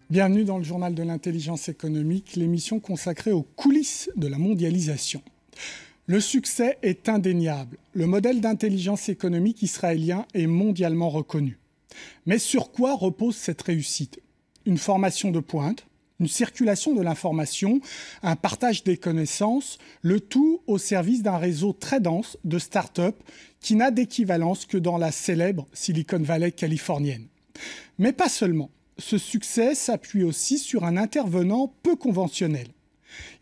Bienvenue dans le journal de l'intelligence économique, l'émission consacrée aux coulisses de la mondialisation. Le succès est indéniable. Le modèle d'intelligence économique israélien est mondialement reconnu. Mais sur quoi repose cette réussite? Une formation de pointe, une circulation de l'information, un partage des connaissances, le tout au service d'un réseau très dense de start-up qui n'a d'équivalence que dans la célèbre Silicon Valley californienne. Mais pas seulement. Ce succès s'appuie aussi sur un intervenant peu conventionnel.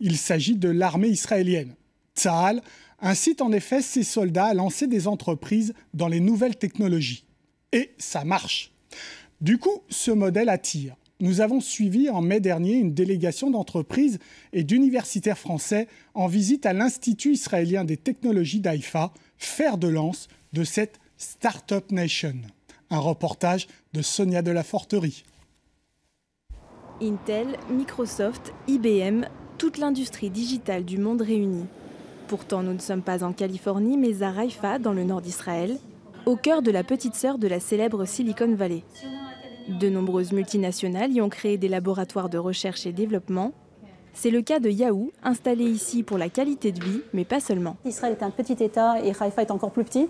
Il s'agit de l'armée israélienne. Tsahal incite en effet ses soldats à lancer des entreprises dans les nouvelles technologies. Et ça marche. Du coup, ce modèle attire. Nous avons suivi en mai dernier une délégation d'entreprises et d'universitaires français en visite à l'Institut israélien des technologies d'Haïfa, fer de lance de cette Startup Nation. Un reportage de Sonia de la Forterie. Intel, Microsoft, IBM, toute l'industrie digitale du monde réunie. Pourtant, nous ne sommes pas en Californie, mais à Haïfa, dans le nord d'Israël, au cœur de la petite sœur de la célèbre Silicon Valley. De nombreuses multinationales y ont créé des laboratoires de recherche et développement. C'est le cas de Yahoo, installé ici pour la qualité de vie, mais pas seulement. Israël est un petit État et Haïfa est encore plus petit.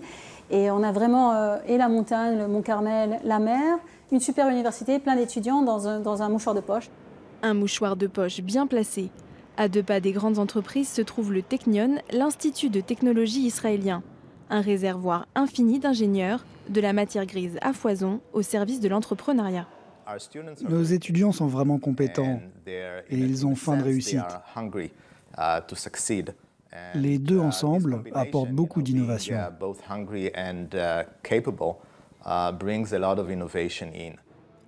Et on a vraiment et la montagne, le Mont Carmel, la mer, une super université, plein d'étudiants dans un mouchoir de poche. Un mouchoir de poche bien placé. À 2 pas des grandes entreprises se trouve le Technion, l'Institut de technologie israélien. Un réservoir infini d'ingénieurs, de la matière grise à foison, au service de l'entrepreneuriat. Nos étudiants sont vraiment compétents et ils ont faim de réussite. Les deux ensemble apportent beaucoup d'innovation.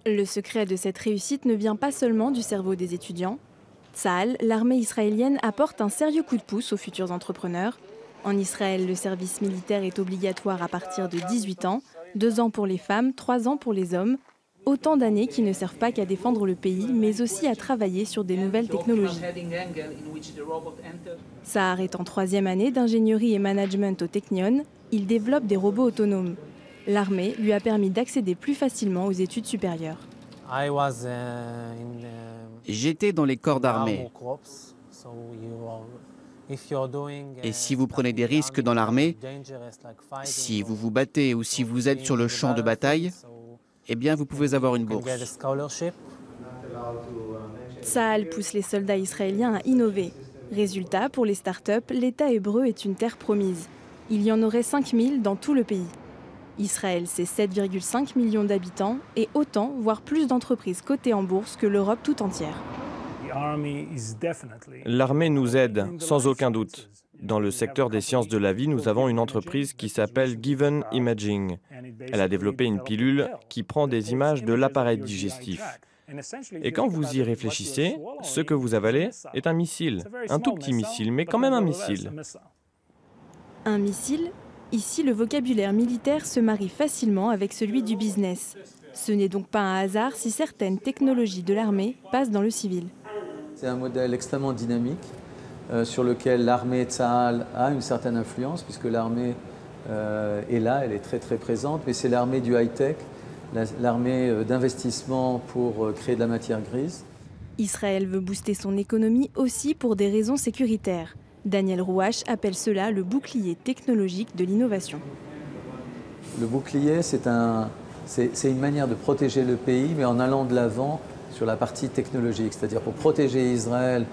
Le secret de cette réussite ne vient pas seulement du cerveau des étudiants. Tsahal, l'armée israélienne, apporte un sérieux coup de pouce aux futurs entrepreneurs. En Israël, le service militaire est obligatoire à partir de 18 ans, 2 ans pour les femmes, 3 ans pour les hommes. Autant d'années qui ne servent pas qu'à défendre le pays, mais aussi à travailler sur des nouvelles technologies. Sahar est en 3e année d'ingénierie et management au Technion. Il développe des robots autonomes. L'armée lui a permis d'accéder plus facilement aux études supérieures. J'étais dans les corps d'armée. Et si vous prenez des risques dans l'armée, si vous vous battez ou si vous êtes sur le champ de bataille, eh bien vous pouvez avoir une bourse. Tsahal pousse les soldats israéliens à innover. Résultat, pour les startups, l'État hébreu est une terre promise. Il y en aurait 5000 dans tout le pays. Israël, c'est 7,5 millions d'habitants et autant, voire plus d'entreprises cotées en bourse que l'Europe tout entière. L'armée nous aide, sans aucun doute. Dans le secteur des sciences de la vie, nous avons une entreprise qui s'appelle Given Imaging. Elle a développé une pilule qui prend des images de l'appareil digestif. Et quand vous y réfléchissez, ce que vous avalez est un missile. Un tout petit missile, mais quand même un missile. Un missile? Ici, le vocabulaire militaire se marie facilement avec celui du business. Ce n'est donc pas un hasard si certaines technologies de l'armée passent dans le civil. C'est un modèle extrêmement dynamique sur lequel l'armée Tsahal a une certaine influence, puisque l'armée est là, elle est très très présente, mais c'est l'armée du high-tech, l'armée d'investissement pour créer de la matière grise. Israël veut booster son économie aussi pour des raisons sécuritaires. Daniel Rouache appelle cela le bouclier technologique de l'innovation. Le bouclier, c'est une manière de protéger le pays, mais en allant de l'avant sur la partie technologique. C'est-à-dire pour protéger Israël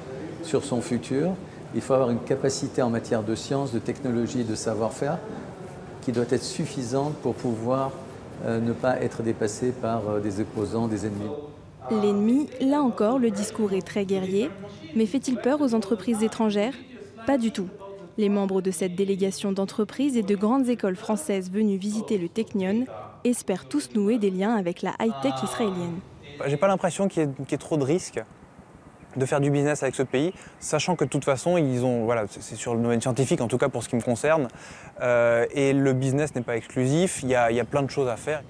sur son futur, il faut avoir une capacité en matière de science, de technologie, de savoir-faire qui doit être suffisante pour pouvoir ne pas être dépassé par des opposants, des ennemis. L'ennemi, là encore, le discours est très guerrier. Mais fait-il peur aux entreprises étrangères? Pas du tout. Les membres de cette délégation d'entreprises et de grandes écoles françaises venues visiter le Technion espèrent tous nouer des liens avec la high-tech israélienne. J'ai pas l'impression qu'il y ait trop de risques de faire du business avec ce pays, sachant que de toute façon, c'est sur le domaine scientifique, en tout cas pour ce qui me concerne, et le business n'est pas exclusif, il y a plein de choses à faire.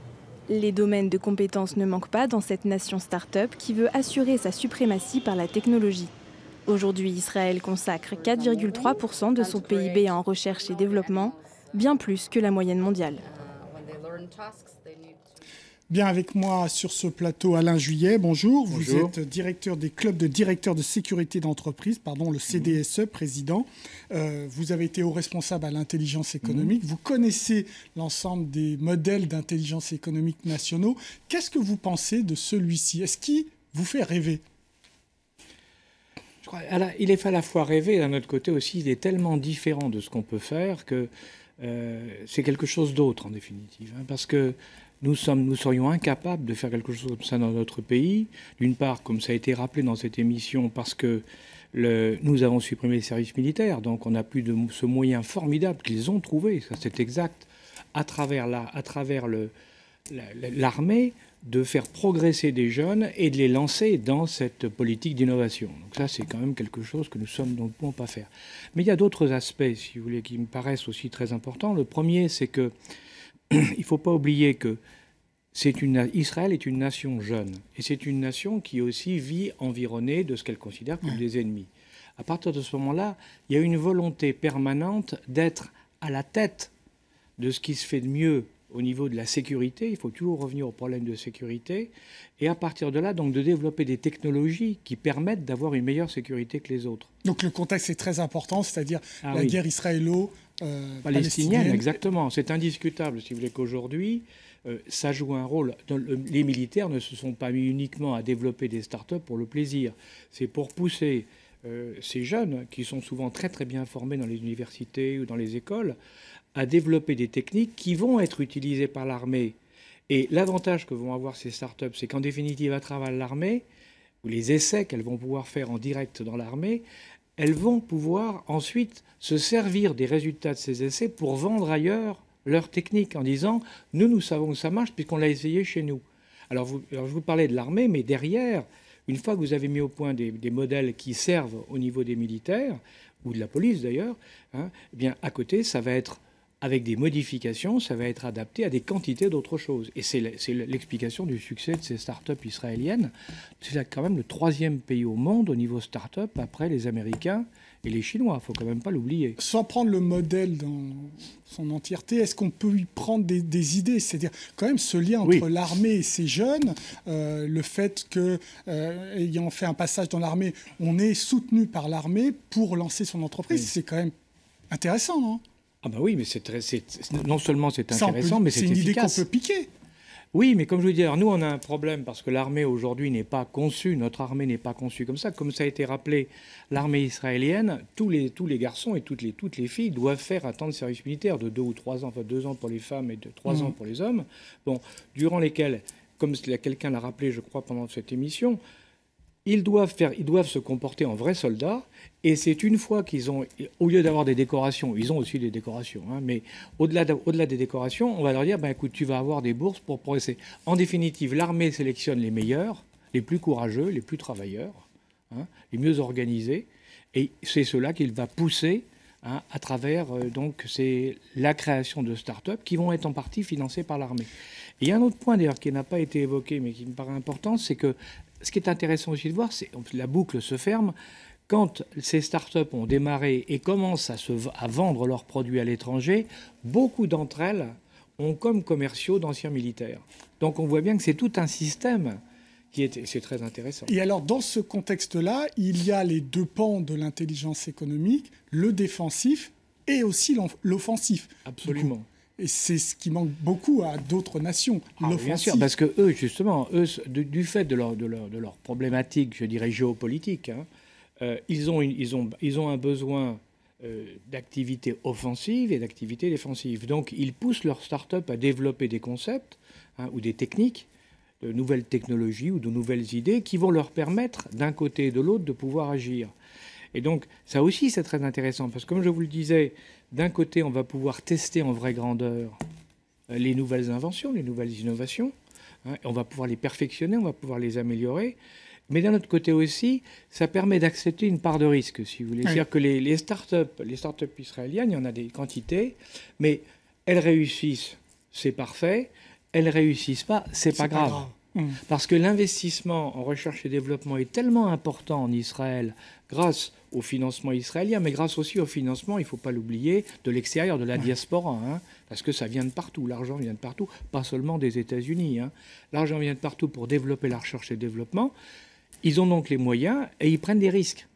Les domaines de compétences ne manquent pas dans cette nation start-up qui veut assurer sa suprématie par la technologie. Aujourd'hui, Israël consacre 4,3% de son PIB en recherche et développement, bien plus que la moyenne mondiale. Bien avec moi sur ce plateau, Alain Juillet, bonjour. Vous Bonjour. êtes directeur des clubs de directeurs de sécurité d'entreprise, le CDSE, président. Vous avez été haut responsable à l'intelligence économique. Vous connaissez l'ensemble des modèles d'intelligence économique nationaux. Qu'est-ce que vous pensez de celui-ci? Est-ce qu'il vous fait rêver? Je crois, il est fait à la fois rêver, d'un autre côté aussi, il est tellement différent de ce qu'on peut faire que c'est quelque chose d'autre en définitive. Parce que nous serions incapables de faire quelque chose comme ça dans notre pays. D'une part, comme ça a été rappelé dans cette émission, parce que nous avons supprimé les services militaires, donc on n'a plus de ce moyen formidable qu'ils ont trouvé, ça c'est exact, à travers l'armée, de faire progresser des jeunes et de les lancer dans cette politique d'innovation. Donc ça, c'est quand même quelque chose que nous ne pouvons pas faire. Mais il y a d'autres aspects, si vous voulez, qui me paraissent aussi très importants. Le premier, c'est que il ne faut pas oublier que Israël est une nation jeune. Et c'est une nation qui aussi vit environnée de ce qu'elle considère comme des ennemis. À partir de ce moment-là, il y a une volonté permanente d'être à la tête de ce qui se fait de mieux au niveau de la sécurité. Il faut toujours revenir au problème de sécurité. Et à partir de là, donc, de développer des technologies qui permettent d'avoir une meilleure sécurité que les autres. Donc le contexte est très important, c'est-à-dire la guerre israélo-palestinienne. Exactement. C'est indiscutable, si vous voulez, qu'aujourd'hui, ça joue un rôle. Les militaires ne se sont pas mis uniquement à développer des start-up pour le plaisir. C'est pour pousser ces jeunes, qui sont souvent très très bien formés dans les universités ou dans les écoles, à développer des techniques qui vont être utilisées par l'armée. Et l'avantage que vont avoir ces start-up, c'est qu'en définitive, à travers l'armée, ou les essais qu'elles vont pouvoir faire en direct dans l'armée, elles vont pouvoir ensuite se servir des résultats de ces essais pour vendre ailleurs leur technique en disant « nous savons que ça marche puisqu'on l'a essayé chez nous ». Alors je vous parlais de l'armée, mais derrière, une fois que vous avez mis au point des modèles qui servent au niveau des militaires, ou de la police d'ailleurs, eh bien à côté, ça va être avec des modifications, ça va être adapté à des quantités d'autres choses. Et c'est l'explication du succès de ces start-up israéliennes. C'est quand même le 3e pays au monde au niveau start-up après les Américains et les Chinois. Il ne faut quand même pas l'oublier. Sans prendre le modèle dans son entièreté, est-ce qu'on peut y prendre des idées? C'est-à-dire quand même ce lien entre l'armée et ces jeunes, le fait que, ayant fait un passage dans l'armée, on est soutenu par l'armée pour lancer son entreprise, c'est quand même intéressant, non? Ah ben oui, mais non seulement c'est intéressant, mais c'est efficace. C'est une idée qu'on peut piquer. Oui, mais comme je vous dis, nous on a un problème parce que l'armée aujourd'hui n'est pas conçue, notre armée n'est pas conçue comme ça. Comme ça a été rappelé, l'armée israélienne, tous les garçons et toutes les filles doivent faire un temps de service militaire de 2 ou 3 ans, enfin 2 ans pour les femmes et de 3 ans pour les hommes, bon, durant lesquels, comme quelqu'un l'a rappelé, je crois, pendant cette émission, ils doivent se comporter en vrais soldats, et c'est une fois qu'ils ont, au lieu d'avoir des décorations, ils ont aussi des décorations, mais au-delà des décorations, on va leur dire, écoute, tu vas avoir des bourses pour progresser. En définitive, l'armée sélectionne les meilleurs, les plus courageux, les plus travailleurs, les mieux organisés, et c'est cela qu'il va pousser à travers, c'est la création de start-up qui vont être en partie financées par l'armée. Et il y a un autre point d'ailleurs qui n'a pas été évoqué, mais qui me paraît important, c'est que ce qui est intéressant aussi de voir, c'est que la boucle se ferme quand ces start-up ont démarré et commencent à vendre leurs produits à l'étranger. Beaucoup d'entre elles ont comme commerciaux d'anciens militaires. Donc on voit bien que c'est tout un système c'est très intéressant. Et alors dans ce contexte-là, il y a les deux pans de l'intelligence économique, le défensif et aussi l'offensif. Absolument. Et c'est ce qui manque beaucoup à d'autres nations, l'offensif. Bien sûr, parce que eux, justement, du fait de leur problématique, je dirais, géopolitique, ils ont un besoin d'activité offensive et d'activité défensive. Donc, ils poussent leurs start-up à développer des concepts ou des techniques, de nouvelles technologies ou de nouvelles idées qui vont leur permettre, d'un côté et de l'autre, de pouvoir agir. Et donc, ça aussi, c'est très intéressant, parce que comme je vous le disais, d'un côté, on va pouvoir tester en vraie grandeur les nouvelles inventions, les nouvelles innovations. On va pouvoir les perfectionner, on va pouvoir les améliorer. Mais d'un autre côté aussi, ça permet d'accepter une part de risque, si vous voulez. Oui. C'est-à-dire que les start-up israéliennes, il y en a des quantités, mais elles réussissent, c'est parfait. Elles réussissent pas, c'est pas grave. Parce que l'investissement en recherche et développement est tellement important en Israël grâce au financement israélien, mais grâce aussi au financement, il ne faut pas l'oublier, de l'extérieur, de la diaspora, parce que ça vient de partout, l'argent vient de partout, pas seulement des États-Unis. L'argent vient de partout pour développer la recherche et le développement. Ils ont donc les moyens et ils prennent des risques.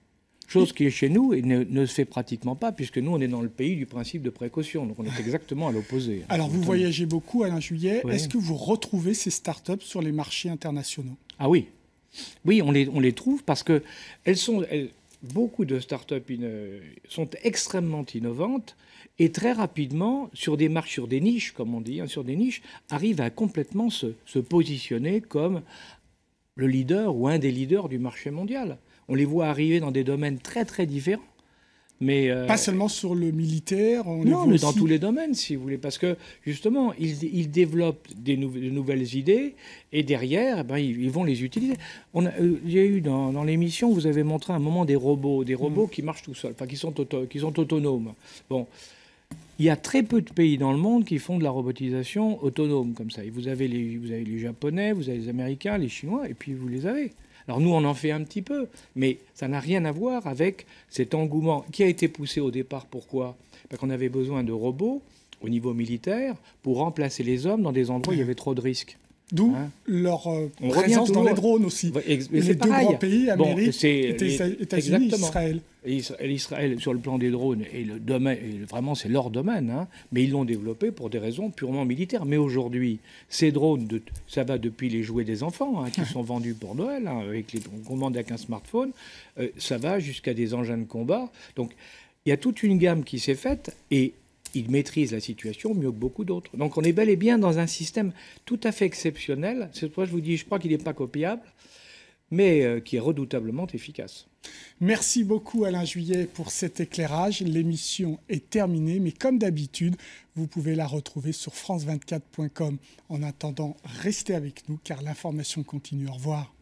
Chose qui est chez nous et ne se fait pratiquement pas, puisque nous, on est dans le pays du principe de précaution. Donc on est exactement à l'opposé. Alors vous voyagez beaucoup, Alain Juillet. Oui. Est-ce que vous retrouvez ces startups sur les marchés internationaux? Ah oui. Oui, on les trouve parce que beaucoup de startups sont extrêmement innovantes et très rapidement, sur des marques, sur des niches, comme on dit, sur des niches, arrivent à complètement se positionner comme le leader ou un des leaders du marché mondial. On les voit arriver dans des domaines très très différents. Mais pas seulement sur le militaire. Non, mais dans tous les domaines, si vous voulez, parce que justement, ils développent de nouvelles idées et derrière, ils vont les utiliser. Il y a eu dans l'émission, vous avez montré à un moment des robots qui marchent tout seuls, enfin qui sont autonomes. Bon, il y a très peu de pays dans le monde qui font de la robotisation autonome comme ça. Et vous avez les Japonais, vous avez les Américains, les Chinois, et puis vous les avez. Alors nous, on en fait un petit peu, mais ça n'a rien à voir avec cet engouement qui a été poussé au départ. Pourquoi? Parce qu'on avait besoin de robots au niveau militaire pour remplacer les hommes dans des endroits où il y avait trop de risques. D'où leur présence dans les drones aussi. Les deux grands pays, Amérique, États-Unis, Israël. Israël, sur le plan des drones, et le domaine, vraiment c'est leur domaine, mais ils l'ont développé pour des raisons purement militaires. Mais aujourd'hui, ces drones, ça va depuis les jouets des enfants, qui sont vendus pour Noël, avec on commande avec un smartphone, ça va jusqu'à des engins de combat. Donc il y a toute une gamme qui s'est faite, et ils maîtrisent la situation mieux que beaucoup d'autres. Donc on est bel et bien dans un système tout à fait exceptionnel. C'est pourquoi je vous dis, je crois qu'il n'est pas copiable, mais qui est redoutablement efficace. Merci beaucoup Alain Juillet pour cet éclairage. L'émission est terminée, mais comme d'habitude, vous pouvez la retrouver sur france24.com. En attendant, restez avec nous car l'information continue. Au revoir.